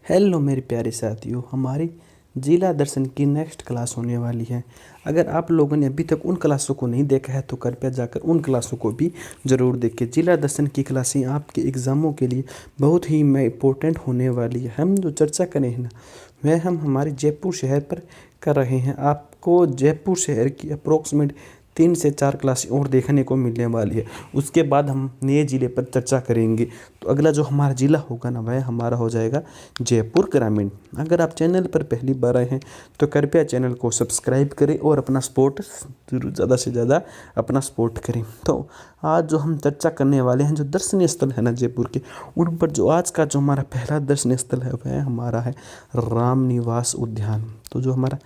Hello मेरे प्यारे साथियों, हमारी जिला दर्शन की नेक्स्ट क्लास होने वाली है। अगर आप लोगों ने अभी तक उन क्लासों को नहीं देखा है तो कृपया जाकर उन क्लासों को भी ज़रूर देखें। जिला दर्शन की क्लासें आपके एग्ज़ामों के लिए बहुत ही इम्पोर्टेंट होने वाली है। हम जो चर्चा करें हैं ना, वह हम हमारे जयपुर शहर पर कर रहे हैं। आपको जयपुर शहर की अप्रोक्सीमेट 3 से 4 क्लासें और देखने को मिलने वाली है। उसके बाद हम नए ज़िले पर चर्चा करेंगे। तो अगला जो हमारा ज़िला होगा ना, वह हमारा हो जाएगा जयपुर ग्रामीण। अगर आप चैनल पर पहली बार आए हैं तो कृपया चैनल को सब्सक्राइब करें और अपना सपोर्ट ज़्यादा से ज़्यादा अपना सपोर्ट करें। तो आज जो हम चर्चा करने वाले हैं, जो दर्शनीय स्थल है ना जयपुर के, उन पर जो आज का जो हमारा पहला दर्शनीय स्थल है वह हमारा है रामनिवास उद्यान। तो जो हमारा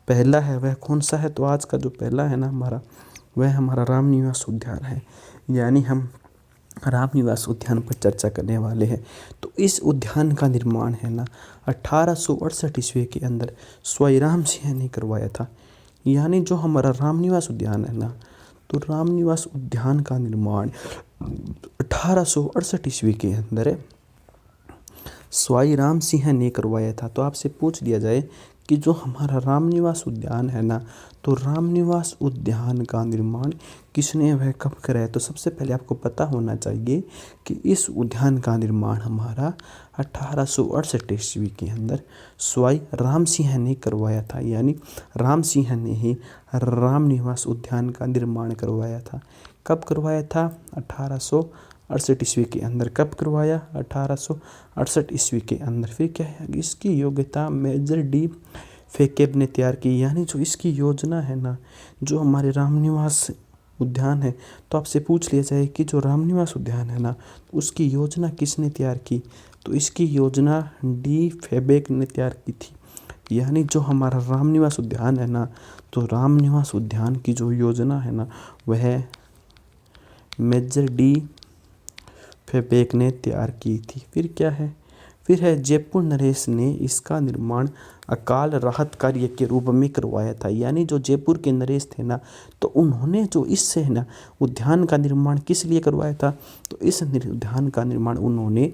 पहला है वह कौन सा है? तो आज का जो पहला है ना हमारा, वह हमारा रामनिवास उद्यान है। यानी हम रामनिवास उद्यान पर चर्चा करने वाले हैं। तो इस उद्यान का निर्माण है ना 1868 ईस्वी के अंदर स्वयं सिंह ने करवाया था। यानी जो हमारा रामनिवास उद्यान है ना, तो रामनिवास उद्यान का निर्माण 1868 ईस्वी के अंदर स्वयं सिंह ने करवाया था। तो आपसे पूछ लिया जाए कि जो हमारा रामनिवास उद्यान है ना, तो रामनिवास उद्यान का निर्माण किसने वह कब कराया? तो सबसे पहले आपको पता होना चाहिए कि इस उद्यान का निर्माण हमारा 1868 ईस्वी के अंदर स्वयं राम सिंह ने करवाया था। यानी राम सिंह ने ही रामनिवास उद्यान का निर्माण करवाया था। कब करवाया था? 1868 ईस्वी के अंदर। कब करवाया? 1868 ईस्वी के अंदर। फिर क्या है, इसकी योग्यता मेजर डी फैकेब ने तैयार की। यानी जो इसकी योजना है ना, जो हमारे रामनिवास उद्यान है, तो आपसे पूछ लिया जाए कि जो रामनिवास उद्यान है ना, उसकी योजना किसने तैयार की? तो इसकी योजना डी फैबेक ने तैयार की थी। यानी जो हमारा रामनिवास उद्यान है ना, तो रामनिवास उद्यान की जो योजना है ना, वह मेजर डी फैबेक ने तैयार की थी। फिर क्या है? फिर है जयपुर नरेश ने इसका निर्माण अकाल राहत कार्य के रूप में करवाया था। यानी जो जयपुर के नरेश थे ना, तो उन्होंने जो इससे है ना उद्यान का निर्माण किस लिए करवाया था? तो इस उद्यान का निर्माण उन्होंने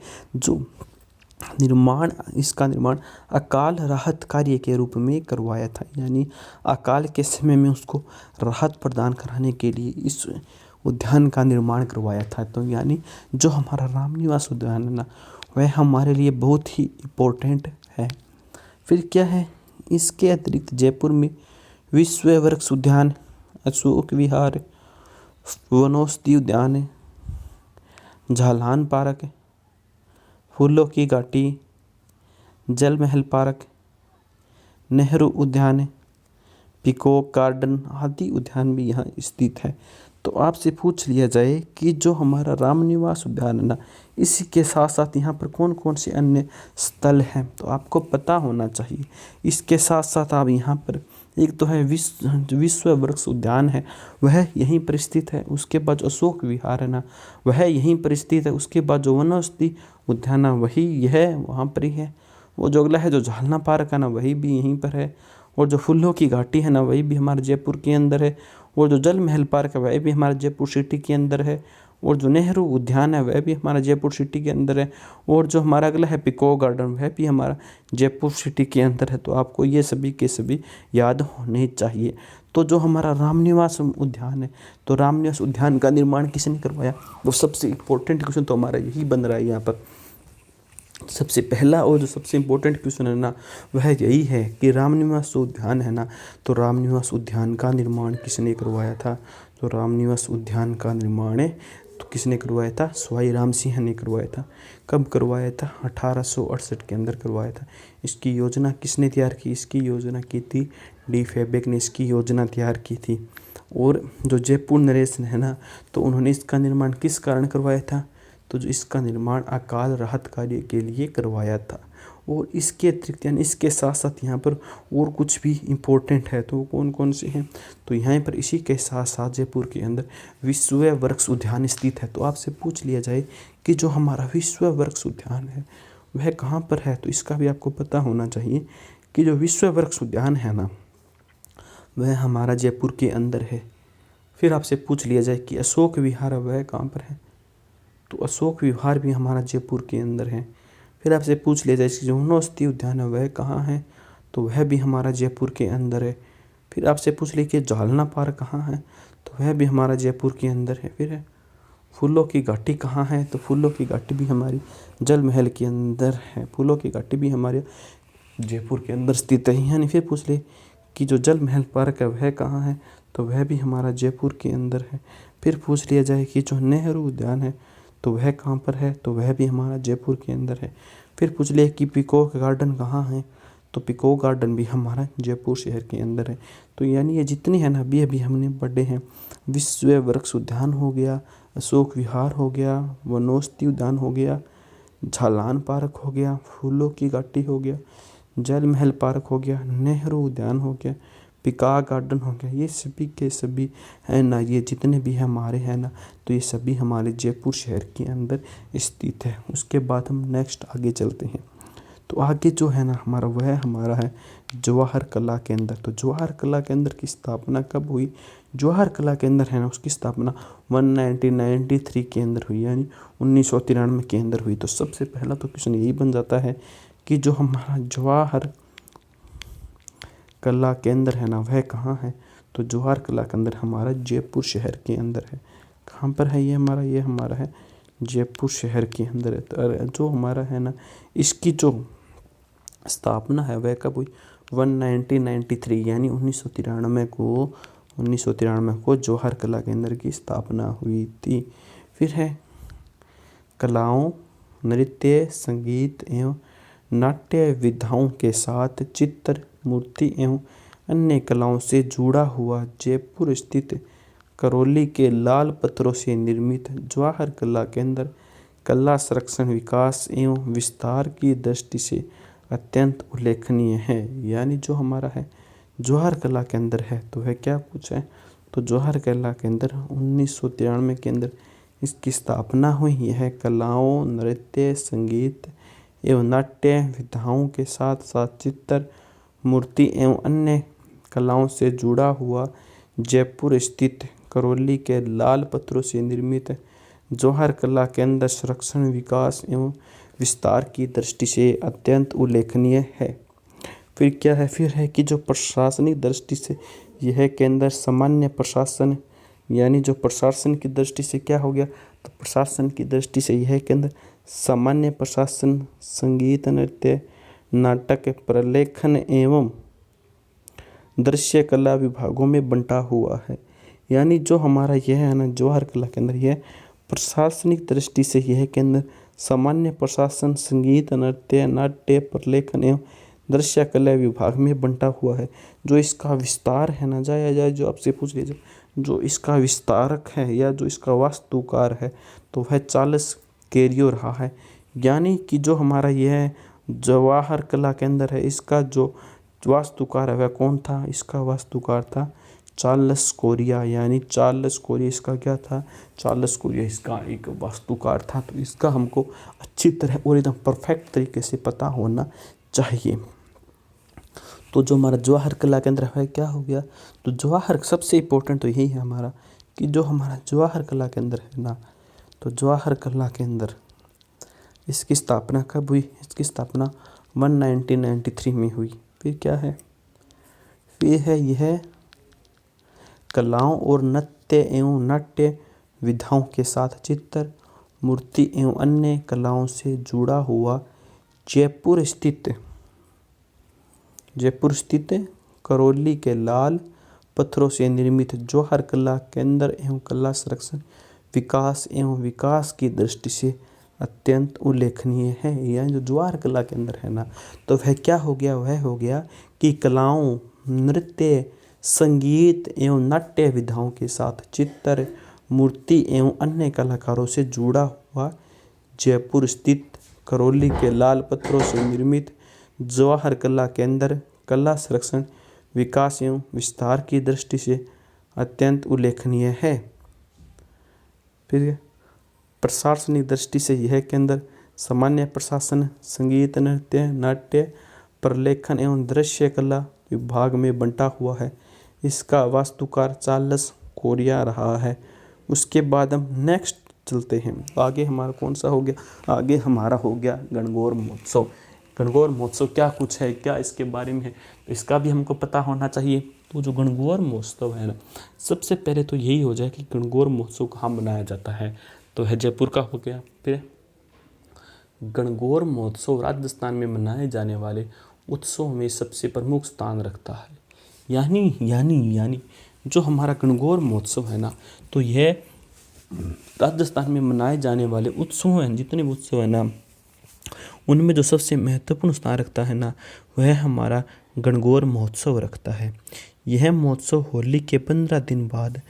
इसका निर्माण अकाल राहत कार्य के रूप में करवाया था। यानी अकाल के समय में उसको राहत प्रदान कराने के लिए इस उद्यान का निर्माण करवाया था। तो यानी जो हमारा रामनिवास उद्यान है ना, वह हमारे लिए बहुत ही इम्पोर्टेंट है। फिर क्या है? इसके अतिरिक्त जयपुर में विश्व वृक्ष उद्यान, अशोक विहार, वनौषधि उद्यान, झालान पार्क, फूलों की घाटी, जल महल पार्क, नेहरू उद्यान, पीकॉक गार्डन आदि उद्यान भी यहाँ स्थित है। तो आपसे पूछ लिया जाए कि जो हमारा रामनिवास उद्यान है ना, इसी के साथ साथ यहाँ पर कौन कौन से अन्य स्थल हैं, तो आपको पता होना चाहिए। इसके साथ साथ आप यहाँ पर एक तो है विश्व वृक्ष उद्यान है, वह यहीं पर स्थित है। उसके बाद जो अशोक विहार है ना, वह यहीं पर स्थित है। उसके बाद जो वनौषधि उद्यान है वही यह वहाँ पर ही है। वो जो अगला है जो झालना पार्क है ना, वही भी यहीं पर है। और जो फूलों की घाटी है ना, वही भी हमारे जयपुर के अंदर है। और जो जल महल पार्क है वह भी हमारे जयपुर सिटी के अंदर है। और जो नेहरू उद्यान है वह भी हमारा जयपुर सिटी के अंदर है। और जो हमारा अगला है पीकॉक गार्डन, वह भी हमारा जयपुर सिटी के अंदर है। तो आपको ये सभी के सभी याद होने चाहिए। तो जो हमारा रामनिवास उद्यान है, तो रामनिवास उद्यान का निर्माण किसने करवाया? वो सबसे इम्पोर्टेंट क्वेश्चन तो हमारा यही बन रहा है यहाँ पर। सबसे पहला और जो सबसे इम्पोर्टेंट क्वेश्चन है ना, वह यही है कि रामनिवास उद्यान है ना, तो रामनिवास उद्यान का निर्माण किसने करवाया था? तो रामनिवास उद्यान का निर्माण तो किसने करवाया था? स्वयं राम सिंह ने करवाया था। कब करवाया था? 1868 के अंदर करवाया था। इसकी योजना किसने तैयार की? इसकी योजना की थी डी फैबेक ने इसकी योजना तैयार की थी। और जो जयपुर नरेश है ना, तो उन्होंने इसका निर्माण किस कारण करवाया था? तो जो इसका निर्माण अकाल राहत कार्य के लिए करवाया था। और इसके अतिरिक्त यानी इसके साथ साथ यहाँ पर और कुछ भी इम्पोर्टेंट है, तो कौन कौन से हैं? तो यहाँ पर इसी के साथ साथ जयपुर के अंदर विश्व वृक्ष उद्यान स्थित है। तो आपसे पूछ लिया जाए कि जो हमारा विश्व वृक्ष उद्यान है वह कहाँ पर है? तो इसका भी आपको पता होना चाहिए कि जो विश्व वृक्ष उद्यान है ना, वह हमारा जयपुर के अंदर है। फिर आपसे पूछ लिया जाए कि अशोक विहार वह कहाँ पर है? तो अशोक विहार भी हमारा जयपुर के अंदर है। फिर आपसे पूछ लिया जाए कि जो होनोस्ती उद्यान है वह कहाँ है, तो वह भी हमारा जयपुर के अंदर है। फिर आपसे पूछ लिया कि जालना पार्क कहाँ है, तो वह भी हमारा जयपुर के अंदर है। फिर फूलों की घाटी कहाँ है, तो फूलों की घाटी भी हमारी जल महल के अंदर है। फूलों की घाटी भी हमारे जयपुर के अंदर स्थित है। यानी फिर पूछ ले कि जो जल महल पार्क है वह कहाँ है, तो वह भी हमारा जयपुर के अंदर है। फिर पूछ लिया जाए कि जो नेहरू उद्यान है तो वह कहाँ पर है, तो वह भी हमारा जयपुर के अंदर है। फिर पूछ लिया कि पीकॉक गार्डन कहाँ है, तो पीकॉक गार्डन भी हमारा जयपुर शहर के अंदर है। तो यानी ये जितनी है ना अभी हमने पढ़े हैं, विश्व वृक्ष उद्यान हो गया, अशोक विहार हो गया, वनौषधि उद्यान हो गया, झालान पार्क हो गया, फूलों की घाटी हो गया, जल महल पार्क हो गया, नेहरू उद्यान हो गया, पीकॉक गार्डन हो गया, ये सभी के सभी है ना, ये जितने भी हमारे हैं ना, तो ये सभी हमारे जयपुर शहर के अंदर स्थित है। उसके बाद हम नेक्स्ट आगे चलते हैं। तो आगे जो है ना हमारा वह हमारा है जवाहर कला केंद्र। तो जवाहर कला केंद्र की स्थापना कब हुई? जवाहर कला केंद्र है ना उसकी स्थापना 1993 के अंदर हुई, यानी 1993 के अंदर हुई। तो सबसे पहला तो क्वेश्चन यही बन जाता है कि जो हमारा जवाहर कला केंद्र है ना वह कहाँ है, तो जवाहर कला केंद्र हमारा जयपुर शहर के अंदर है। कहाँ पर है ये हमारा है जयपुर शहर के अंदर है। तो जो हमारा है ना इसकी जो स्थापना है वह कब हुई? 1993 यानी 1993 को जवाहर कला केंद्र की स्थापना हुई थी। फिर है कलाओं, नृत्य, संगीत एवं नाट्य विधाओं के साथ चित्र, मूर्ति एवं अन्य कलाओं से जुड़ा हुआ जयपुर स्थित करौली के लाल पत्थरों से निर्मित जवाहर कला केंद्र कला संरक्षण, विकास एवं विस्तार की दृष्टि से अत्यंत उल्लेखनीय है। यानी जो हमारा है जवाहर कला केंद्र है तो वह क्या कुछ है, तो जवाहर कला केंद्र 1993 के अंदर इसकी स्थापना हुई है। कलाओं, नृत्य, संगीत एवं नाट्य विधाओं के साथ साथ चित्र, मूर्ति एवं अन्य कलाओं से जुड़ा हुआ जयपुर स्थित करौली के लाल पत्थरों से निर्मित जवाहर कला केंद्र संरक्षण, विकास एवं विस्तार की दृष्टि से अत्यंत उल्लेखनीय है। फिर क्या है? फिर है कि जो प्रशासनिक दृष्टि से यह केंद्र सामान्य प्रशासन, यानी जो प्रशासन की दृष्टि से क्या हो गया, तो प्रशासन की दृष्टि से यह केंद्र सामान्य प्रशासन, संगीत, नृत्य, नाटक, प्रलेखन एवं दृश्य कला विभागों में बंटा हुआ है। यानी जो हमारा यह है ना जवाहर कला केंद्र, यह प्रशासनिक दृष्टि से यह केंद्र सामान्य प्रशासन, संगीत, नृत्य, नाट्य, प्रलेखन एवं दृश्य कला विभाग में बंटा हुआ है। जो इसका विस्तार है ना जाए जो आपसे पूछ लीजिए, जो इसका विस्तारक है या जो इसका वास्तुकार है तो वह चार्ल्स कैरियो रहा है। यानी कि जो हमारा यह जवाहर कला केंद्र है इसका जो वास्तुकार है वह कौन था? इसका वास्तुकार था चार्ल्स कोरिया। यानी चार्ल्स कोरिया इसका क्या था? चार्ल्स कोरिया इसका एक वास्तुकार था। तो इसका हमको अच्छी तरह और एकदम परफेक्ट तरीके से पता होना चाहिए। तो जो हमारा जवाहर कला केंद्र है क्या हो गया? तो जवाहर सबसे इम्पोर्टेंट तो यही है हमारा कि जो हमारा जवाहर कला केंद्र है ना, तो जवाहर कला केंद्र इसकी स्थापना कब हुई? इसकी स्थापना 1993 में हुई। फिर क्या है? फिर है यह कलाओं और नृत्य एवं नाट्य विधाओं के साथ चित्र, मूर्ति एवं अन्य कलाओं से जुड़ा हुआ जयपुर स्थित करौली के लाल पत्थरों से निर्मित जवाहर कला केंद्र एवं कला संरक्षण, विकास एवं विकास की दृष्टि से अत्यंत उल्लेखनीय है। यह जो जवाहर कला केंद्र है ना, तो वह क्या हो गया? वह हो गया कि कलाओं, नृत्य, संगीत एवं नाट्य विधाओं के साथ चित्र, मूर्ति एवं अन्य कलाकारों से जुड़ा हुआ जयपुर स्थित करौली के लाल पत्थरों से निर्मित जवाहर कला केंद्र कला संरक्षण, विकास एवं विस्तार की दृष्टि से अत्यंत उल्लेखनीय है। फिर प्रशासनिक दृष्टि से यह केंद्र सामान्य प्रशासन, संगीत, नृत्य, नाट्य, प्रलेखन एवं दृश्य कला विभाग में बंटा हुआ है। इसका वास्तुकार चार्ल्स कोरिया रहा है। उसके बाद हम नेक्स्ट चलते हैं। आगे हमारा कौन सा हो गया, आगे हमारा हो गया गणगौर महोत्सव। गणगौर महोत्सव क्या कुछ है, क्या इसके बारे में है, तो इसका भी हमको पता होना चाहिए। तो जो गणगौर महोत्सव है ना, सबसे पहले तो यही हो जाए कि गणगौर महोत्सव कहाँ मनाया जाता है, तो है जयपुर का हो गया। फिर गणगौर महोत्सव राजस्थान में मनाए जाने वाले उत्सव में सबसे प्रमुख स्थान रखता है। यानी जो हमारा गणगौर महोत्सव है ना, तो यह राजस्थान में मनाए जाने वाले उत्सव हैं, जितने भी उत्सव हैं ना, उनमें जो सबसे महत्वपूर्ण स्थान रखता है ना, वह हमारा गणगौर महोत्सव रखता है। यह महोत्सव होली के 15 दिन बाद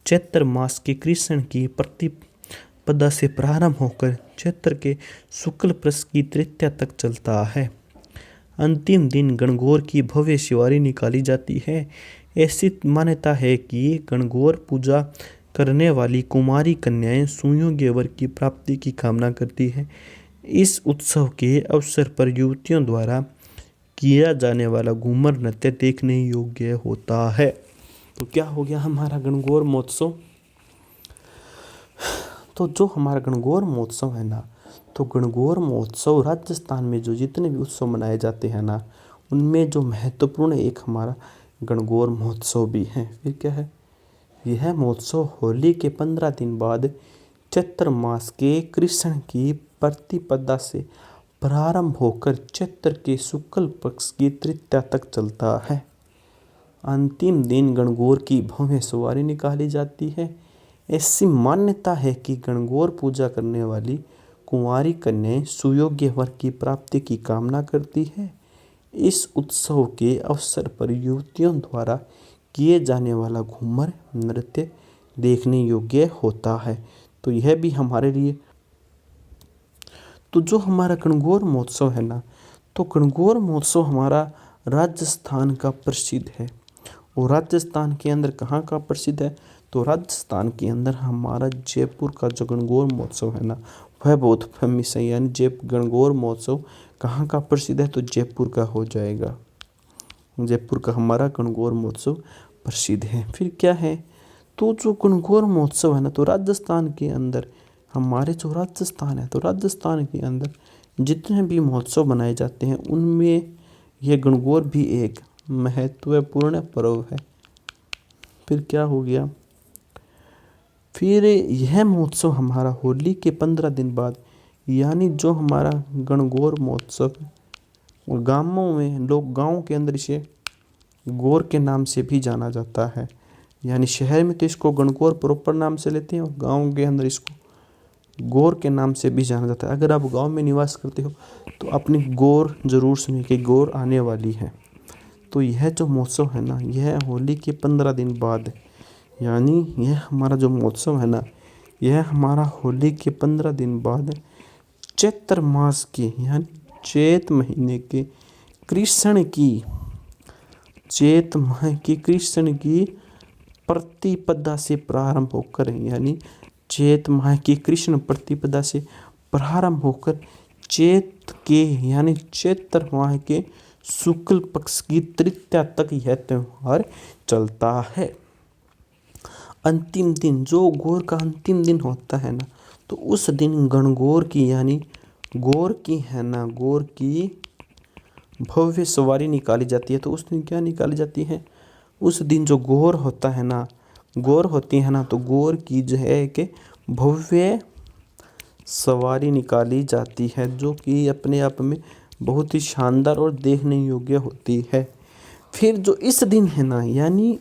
चैत्र मास के कृष्ण की प्रतिपदा से प्रारंभ होकर चैत्र के शुक्ल पक्ष की तृतीया तक चलता है। अंतिम दिन गणगौर की भव्य शिवारी निकाली जाती है। ऐसी मान्यता है कि गणगौर पूजा करने वाली कुमारी कन्याएं सुयोग्य वर की प्राप्ति की कामना करती है। इस उत्सव के अवसर पर युवतियों द्वारा किया जाने वाला घूमर नृत्य देखने योग्य होता है। तो क्या हो गया हमारा गणगौर महोत्सव। तो जो हमारा गणगौर महोत्सव है ना, तो गणगौर महोत्सव राजस्थान में जो जितने भी उत्सव मनाए जाते हैं ना, उनमें जो महत्वपूर्ण एक हमारा गणगौर महोत्सव भी है। फिर क्या है, यह महोत्सव होली के 15 दिन बाद चैत्र मास के कृष्ण की प्रतिपदा से प्रारंभ होकर चैत्र के शुक्ल पक्ष की तृतीया तक चलता है। अंतिम दिन गणगौर की भव्य सवारी निकाली जाती है। ऐसी मान्यता है कि गणगौर पूजा करने वाली कुंवारी कन्याएं सुयोग्य वर की प्राप्ति की कामना करती है। इस उत्सव के अवसर पर युवतियों द्वारा किए जाने वाला घूमर नृत्य देखने योग्य होता है। तो यह भी हमारे लिए, तो जो हमारा गणगौर महोत्सव है ना, तो गणगौर महोत्सव हमारा राजस्थान का प्रसिद्ध है। और राजस्थान के अंदर कहाँ का प्रसिद्ध है, तो राजस्थान के अंदर हमारा जयपुर का जो गणगौर महोत्सव है ना, वह बहुत फेमस है। यानी गणगौर महोत्सव कहाँ का प्रसिद्ध है, तो जयपुर का हो जाएगा। जयपुर का हमारा गणगौर महोत्सव प्रसिद्ध है। फिर क्या है, तो जो गणगौर महोत्सव है ना, तो राजस्थान के अंदर हमारे जो राजस्थान है, तो राजस्थान के अंदर जितने भी महोत्सव मनाए जाते हैं, उनमें यह गणगौर भी एक महत्वपूर्ण पर्व है। फिर क्या हो गया, फिर यह महोत्सव हमारा होली के 15 दिन बाद, यानी जो हमारा गणगौर महोत्सव, और गाँवों में लोग, गाँव के अंदर इसे गौर के नाम से भी जाना जाता है। यानी शहर में तो इसको गणगौर प्रॉपर नाम से लेते हैं, और गाँव के अंदर इसको गौर के नाम से भी जाना जाता है। अगर आप गांव में निवास करते हो तो अपनी गौर जरूर सुनिए कि गौर आने वाली है। तो यह जो महोत्सव है ना, यह होली के 15 दिन बाद, यानी यह हमारा जो महोत्सव है ना, यह हमारा होली के 15 दिन बाद चैत्र मास के, यानी चैत महीने के चैत माह की कृष्ण की प्रतिपदा से प्रारंभ होकर, यानी चैत माह की कृष्ण प्रतिपदा से प्रारंभ होकर चैत के, यानी चैत्र माह के शुक्ल पक्ष की तृतीया तक यह त्योहार चलता है। अंतिम दिन, जो गौर का अंतिम दिन होता है ना, तो उस दिन गणगौर की, यानी गौर की है ना, गौर की भव्य सवारी निकाली जाती है। तो उस दिन क्या निकाली जाती है, उस दिन जो गौर होता है ना, गौर होती है ना, तो गौर की जो है कि भव्य सवारी निकाली जाती है, जो कि अपने आप में बहुत ही शानदार और देखने योग्य होती है। फिर जो इस दिन है ना, यानी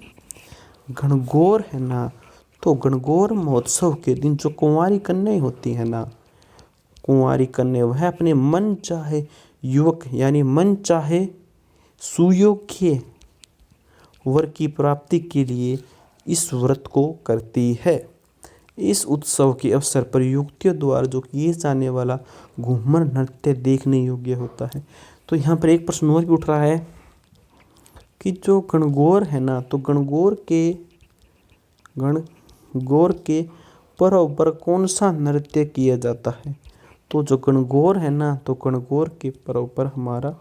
गणगौर है ना, तो गणगौर महोत्सव के दिन जो कुंवारी कन्याएं होती है ना, कुंवारी कन्या, वह अपने मन चाहे युवक, यानी मन चाहे सुयोग्य वर की प्राप्ति के लिए इस व्रत को करती है। इस उत्सव के अवसर पर युवतियों द्वारा जो किए जाने वाला घूमर नृत्य देखने योग्य होता है। तो यहाँ पर एक प्रश्न और भी उठ रहा है कि जो गणगौर है ना, तो गणगौर के पर्व पर कौन सा नृत्य किया जाता है। तो जो गणगौर है ना, तो गणगौर के पर्व पर हमारा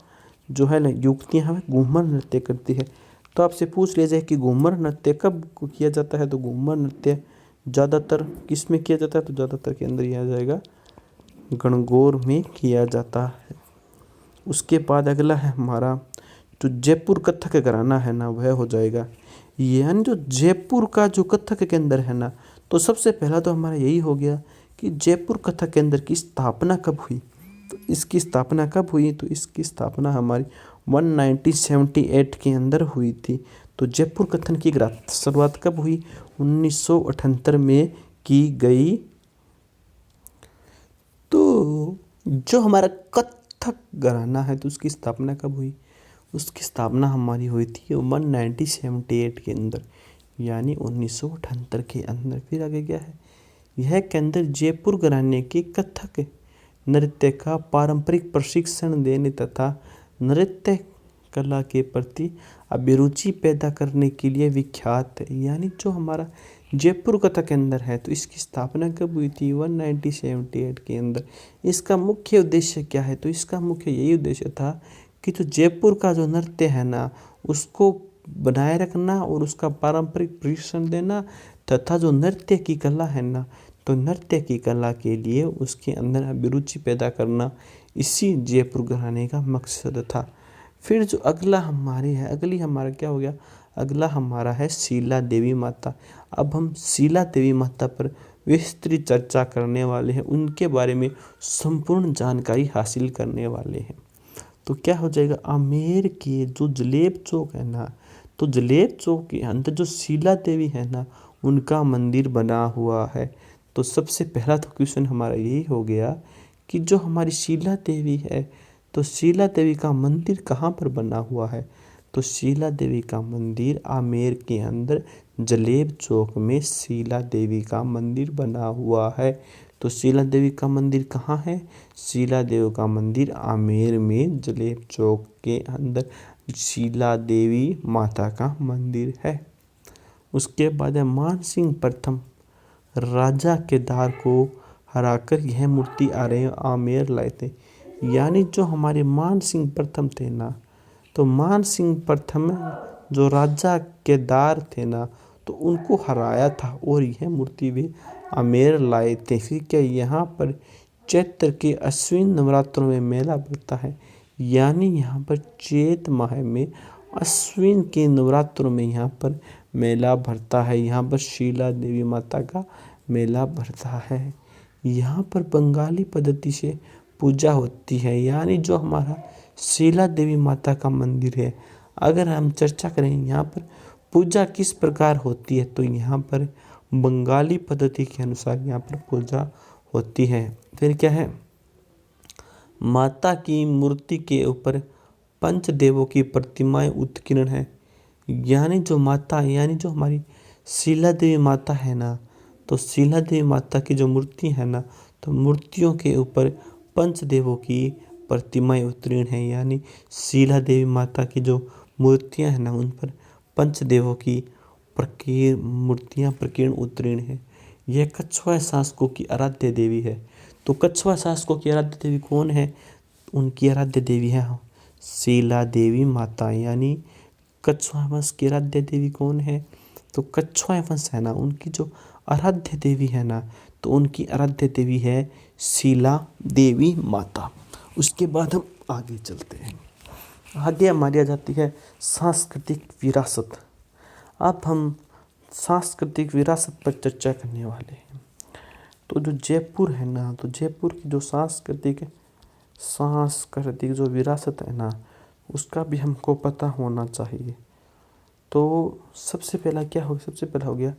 जो है ना, युवतियाँ हमें घूमर नृत्य करती है। तो आपसे पूछ लिया जाए कि घूमर नृत्य कब किया जाता है, तो घूमर नृत्य ज़्यादातर किस में किया जाता है, तो ज़्यादातर के अंदर यह आ जाएगा गणगौर में किया जाता है। उसके बाद अगला है हमारा जो जयपुर कथक घराना है ना, वह हो जाएगा। यानी जो जयपुर का जो कथक के अंदर है ना, तो सबसे पहला तो हमारा यही हो गया कि जयपुर कथक के अंदर की स्थापना कब हुई। तो इसकी स्थापना कब हुई, तो इसकी स्थापना हमारी 1978 के अंदर हुई थी। तो जयपुर कथन की शुरुआत कब हुई, 1978 में की गई। तो जो हमारा कथक घराना है, तो उसकी स्थापना कब हुई, उसकी स्थापना हमारी हुई थी 1978 के अंदर, यानी 1978 के अंदर। फिर आगे क्या है, यह केंद्र जयपुर घराने के कथक नृत्य का पारंपरिक प्रशिक्षण देने तथा नृत्य कला के प्रति अभिरुचि पैदा करने के लिए विख्यात है। यानी जो हमारा जयपुर कथक के अंदर है, तो इसकी स्थापना कब हुई थी, 1978 के अंदर। इसका मुख्य उद्देश्य क्या है, तो इसका मुख्य यही उद्देश्य था कि जो जयपुर का जो नृत्य है ना, उसको बनाए रखना और उसका पारंपरिक प्रशिक्षण देना, तथा जो नृत्य की कला है ना, तो नृत्य की कला के लिए उसके अंदर अभिरुचि पैदा करना, इसी जयपुर घराने का मकसद था। फिर जो अगला हमारा क्या हो गया, अगला हमारा है शीला देवी माता। अब हम शीला देवी माता पर विस्तृत चर्चा करने वाले हैं, उनके बारे में संपूर्ण जानकारी हासिल करने वाले हैं। तो क्या हो जाएगा, आमेर के जो जलेब चौक है ना, तो जलेब चौक के अंदर जो शीला देवी है ना, उनका मंदिर बना हुआ है। तो सबसे पहला तो क्वेश्चन हमारा यही हो गया कि जो हमारी शीला देवी है, तो शीला देवी का मंदिर कहाँ पर बना हुआ है, तो शीला देवी का मंदिर आमेर के अंदर जलेब चौक में शीला देवी का मंदिर बना हुआ है। तो शीला देवी का मंदिर कहाँ है, शीला देवी का मंदिर आमेर में जलेब चौक के अंदर शीला देवी माता का मंदिर है। उसके बाद है मानसिंह प्रथम राजा केदार को हराकर यह मूर्ति आमेर लाए थे। यानी जो हमारे मानसिंह प्रथम थे ना, तो मानसिंह प्रथम जो राजा केदार थे ना, तो उनको हराया था और यह मूर्ति भी आमेर लाए थे। फिर क्या, यहाँ पर चैत्र के अश्विन नवरात्रों में मेला लगता है। यानी यहाँ पर चैत माह में अश्विन के नवरात्रों में यहाँ पर मेला भरता है, यहाँ पर शीला देवी माता का मेला भरता है। यहाँ पर बंगाली पद्धति से पूजा होती है। यानी जो हमारा शीला देवी माता का मंदिर है, अगर हम चर्चा करें यहाँ पर पूजा किस प्रकार होती है, तो यहाँ पर बंगाली पद्धति के अनुसार यहाँ पर पूजा होती है। फिर क्या है, माता की मूर्ति के ऊपर पंचदेवों की प्रतिमाएं उत्कीर्ण है। यानी जो हमारी शीला देवी माता है ना, तो शीला देवी माता की जो मूर्ति है ना, तो मूर्तियों के ऊपर पंचदेवों की प्रतिमाएं उत्कीर्ण है। यानी शीला देवी माता की जो मूर्तियां हैं ना, उन पर पंचदेवों की मूर्तियां प्रकीर्ण उत्कीर्ण है। यह कछवाए शासकों की आराध्य देवी है। तो कछवाए शासकों की आराध्य देवी कौन है, उनकी आराध्य देवी है शीला देवी माता। यानी कछवाए वंश की आराध्य देवी कौन है, तो कछवाए वंश है ना, उनकी जो आराध्य देवी है ना, तो उनकी आराध्य देवी है शीला देवी माता। उसके बाद हम आगे चलते हैं। आगे हमारी आ जाती है सांस्कृतिक विरासत। अब हम सांस्कृतिक विरासत पर चर्चा करने वाले हैं। तो जो जयपुर है ना, तो जयपुर की जो सांस्कृतिक जो विरासत है ना, उसका भी हमको पता होना चाहिए। तो सबसे पहला हो गया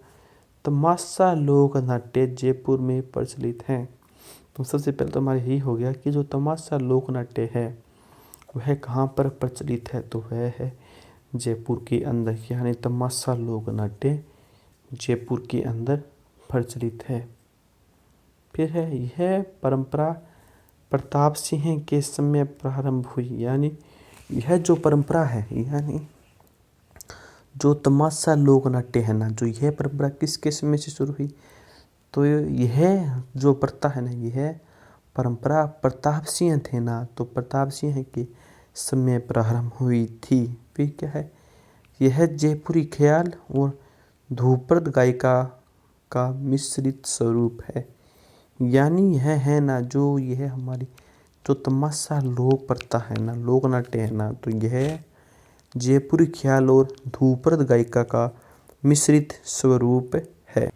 तमाशा लोक नाट्य जयपुर में प्रचलित हैं। तो सबसे पहले तो हमारा यही हो गया कि जो तमाशा लोक नाट्य है वह कहाँ पर प्रचलित है, तो वह है जयपुर के अंदर। यानी तमाशा लोक नाट्य जयपुर के अंदर प्रचलित है। फिर है यह परंपरा प्रताप सिंह के समय प्रारंभ हुई। यानी यह जो परंपरा है, यानी जो तमाशा लोक नाट्य है ना, जो यह परंपरा किसके समय से शुरू हुई, तो यह जो प्रथा है ना, यह परंपरा प्रताप सिंह थे ना, तो प्रताप सिंह के समय प्रारंभ हुई थी। फिर क्या है, यह जयपुरी ख्याल और ध्रुपद गायिका का मिश्रित स्वरूप है। यानी यह है ना जो यह हमारी जो तमाशा लोक प्रथा है ना, लोक नाट्य है ना, तो यह जयपुरी ख्याल और ध्रुपद गायिका का मिश्रित स्वरूप है।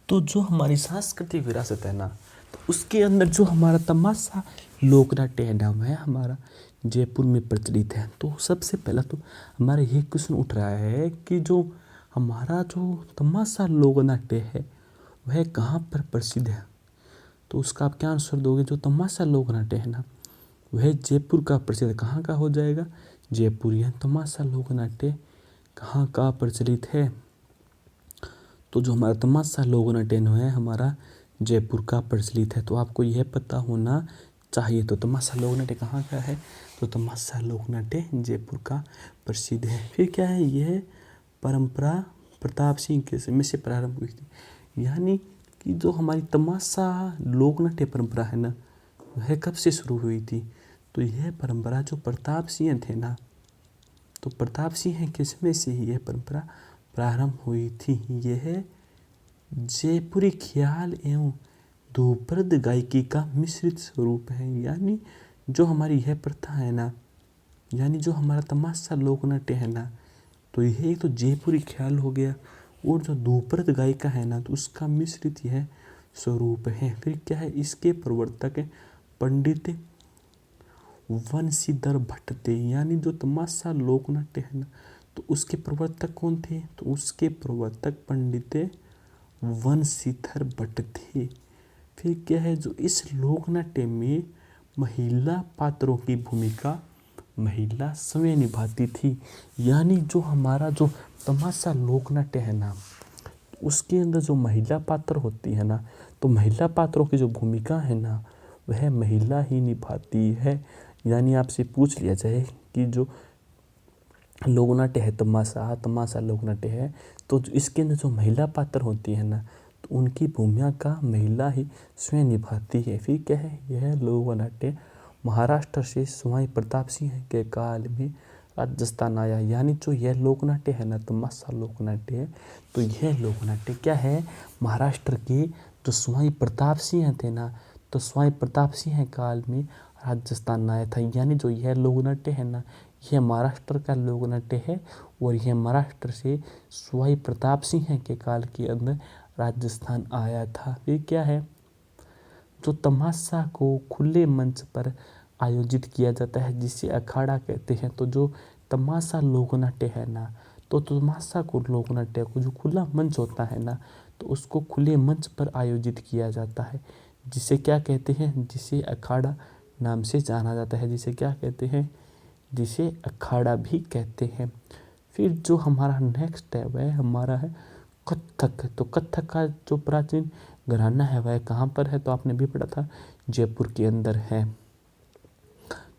तो जो हमारी सांस्कृतिक विरासत है ना, तो उसके अंदर जो हमारा तमाशा लोक नाट्य है ना, वह हमारा जयपुर में प्रचलित है। तो सबसे पहला तो हमारा ये क्वेश्चन उठ रहा है कि जो हमारा जो तमाशा लोक नाट्य है वह कहाँ पर प्रसिद्ध है। तो उसका आप क्या आंसर दोगे। जो तमाशा लोक नाट्य है ना, वह जयपुर का प्रसिद्ध कहाँ का हो जाएगा, जयपुर। यह तमाशा लोक नाट्य कहाँ का प्रचलित है। तो जो हमारा तमाशा लोक नाट्य है हमारा जयपुर का प्रचलित है। तो आपको यह पता होना चाहिए। तो तमाशा लोक नाट्य कहाँ का है, तो तमाशा लोक नाट्य जयपुर का प्रसिद्ध है। फिर क्या है, यह परंपरा प्रताप सिंह के समय से प्रारंभ हुई थी। यानी कि जो हमारी तमाशा लोक नाट्य परंपरा है ना, वह कब से शुरू हुई थी। तो यह परंपरा जो प्रताप सिंह थे ना, तो प्रताप सिंह के समय से ही यह परंपरा प्रारंभ हुई थी। यह जयपुरी ख्याल एवं ध्रुपद गायकी का मिश्रित स्वरूप है। यानी जो हमारी यह प्रथा है ना, यानी जो हमारा तमाशा लोक नाट्य है ना, तो यह एक तो जयपुरी ख्याल हो गया, और जो ध्रुपद गायिका है ना, तो उसका मिश्रित यह स्वरूप है। फिर क्या है, इसके प्रवर्तक पंडित वंशीधर भट्ट थे। यानी जो तमाशा लोक नाट्य है ना, तो उसके प्रवर्तक कौन थे, तो उसके प्रवर्तक पंडित वंशीधर भट्ट थे। फिर क्या है, जो इस लोक नाट्य में महिला पात्रों की भूमिका महिला स्वयं निभाती थी। यानी जो हमारा जो तमाशा लोक नाट्य है ना, उसके अंदर जो महिला पात्र होती है ना, तो महिला पात्रों की जो भूमिका है ना, वह महिला ही निभाती है। यानी आपसे पूछ लिया जाए कि जो लोक नाट्य है तमाशा लोक नाट्य है, तो इसके अंदर जो महिला पात्र होती है ना, तो उनकी भूमिका महिला ही स्वयं निभाती है। फिर क्या है, यह लोक नाट्य महाराष्ट्र से स्वामी प्रताप सिंह के काल में राजस्थान आया। यानी जो यह लोक नाट्य है ना, तमाशा लोक नाट्य है, तो यह लोक नाट्य क्या है, महाराष्ट्र के जो स्वामी प्रताप सिंह थे ना, तो स्वामी प्रताप सिंह काल में राजस्थान आया था। यानी जो यह लोक नाट्य है ना, यह महाराष्ट्र का लोक नाट्य है, और यह महाराष्ट्र से स्वामी प्रताप सिंह के काल के अंदर राजस्थान आया था। फिर क्या है, जो तमाशा को खुले मंच पर आयोजित किया जाता है, जिसे अखाड़ा कहते हैं। तो जो तमाशा लोक नाट्य है ना, तो तमाशा को लोक नाट्य को जो खुला मंच होता है ना, तो उसको खुले मंच पर आयोजित किया जाता है, जिसे क्या कहते हैं, जिसे अखाड़ा नाम से जाना जाता है। जिसे क्या कहते हैं, जिसे अखाड़ा भी कहते हैं। फिर जो हमारा नेक्स्ट है वह हमारा है कथक। तो कथक का जो प्राचीन घराना है वह कहाँ पर है, तो आपने भी पढ़ा था, जयपुर के अंदर है।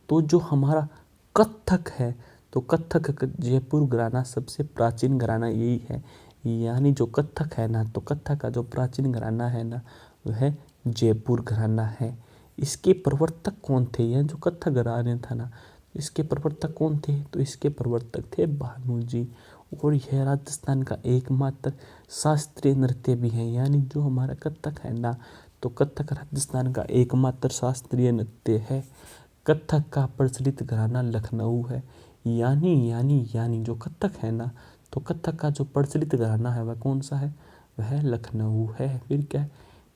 तो जो हमारा कथक है, तो कथक जयपुर घराना सबसे प्राचीन घराना यही है। यानी जो कथक है ना, तो कथक का जो प्राचीन घराना है ना, वह जयपुर घराना है। इसके प्रवर्तक कौन थे, यह जो कथक घराना था ना, इसके प्रवर्तक कौन थे, तो इसके प्रवर्तक थे भानुजी। और यह राजस्थान का एकमात्र शास्त्रीय नृत्य भी है। यानी जो हमारा कथक है ना, तो कथक राजस्थान का एकमात्र शास्त्रीय नृत्य है। कथक का प्रचलित घराना लखनऊ है। यानी जो कथक है ना, तो कथक का जो प्रचलित घराना है वह कौन सा है, वह लखनऊ है। फिर क्या है,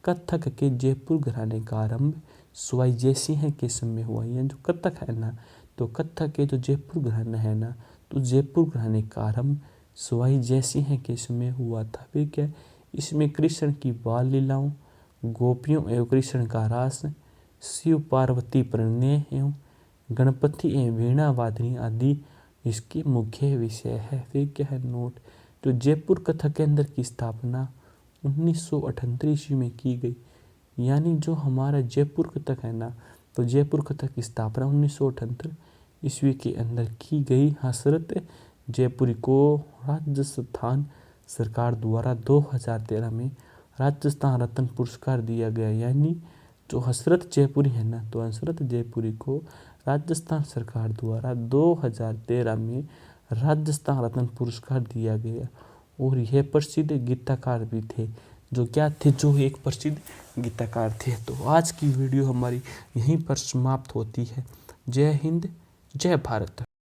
कथक के जयपुर घराने का आरंभ स्वाई जयसिंह के समय हुआ। यह जो कथक है ना, तो कथक के जो जयपुर घराना है ना, तो जयपुर घराने का आरंभ स्वाई जयसिंह के समय हुआ था। फिर क्या, इसमें कृष्ण की बाल लीलाओं, गोपियों एवं कृष्ण का रास, शिव पार्वती प्रणय एवं गणपति एवं वीणा वादनी आदि इसके मुख्य विषय है। फिर क्या है, नोट, जो जयपुर कथक केंद्र की स्थापना 1938 ईस्वी में की गई। यानी जो हमारा जयपुर कथक है ना, तो जयपुर कथक की स्थापना 1978 ईस्वी के अंदर की गई। हसरत जयपुरी को राजस्थान सरकार द्वारा 2013 में राजस्थान रत्न पुरस्कार दिया गया। यानी जो हसरत जयपुरी है ना, तो हसरत जयपुरी को राजस्थान सरकार द्वारा 2013 में राजस्थान रत्न पुरस्कार दिया गया। और यह प्रसिद्ध गीतकार भी थे। जो क्या थे? जो एक प्रसिद्ध गीतकार थे। तो आज की वीडियो हमारी यहीं पर समाप्त होती है। जय हिंद, जय भारत।